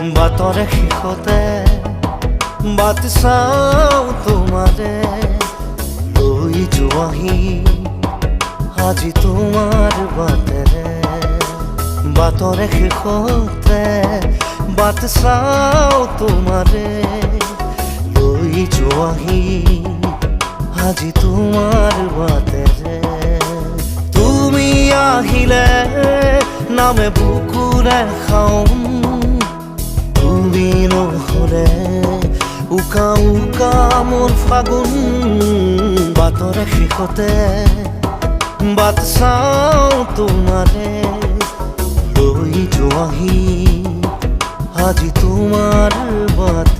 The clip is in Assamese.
বাটৰে শেষতে বাট চাওঁ তোমাৰে লৈ যোৱাহি আজি তোমাৰ বাটেৰে বাটৰে শেষতে বাট চাওঁ তোমাৰে লৈ যোৱাহি আজি তোমাৰ বাটেৰে তুমি আহিলে নামে বুকুৰে খাওঁ তুমি নহ'লে উকা উকা মোৰ ফাগুন বাটৰে শেষতে বাট চাওঁ তোমাৰে লৈ যোৱাহি আজি তোমাৰ বাট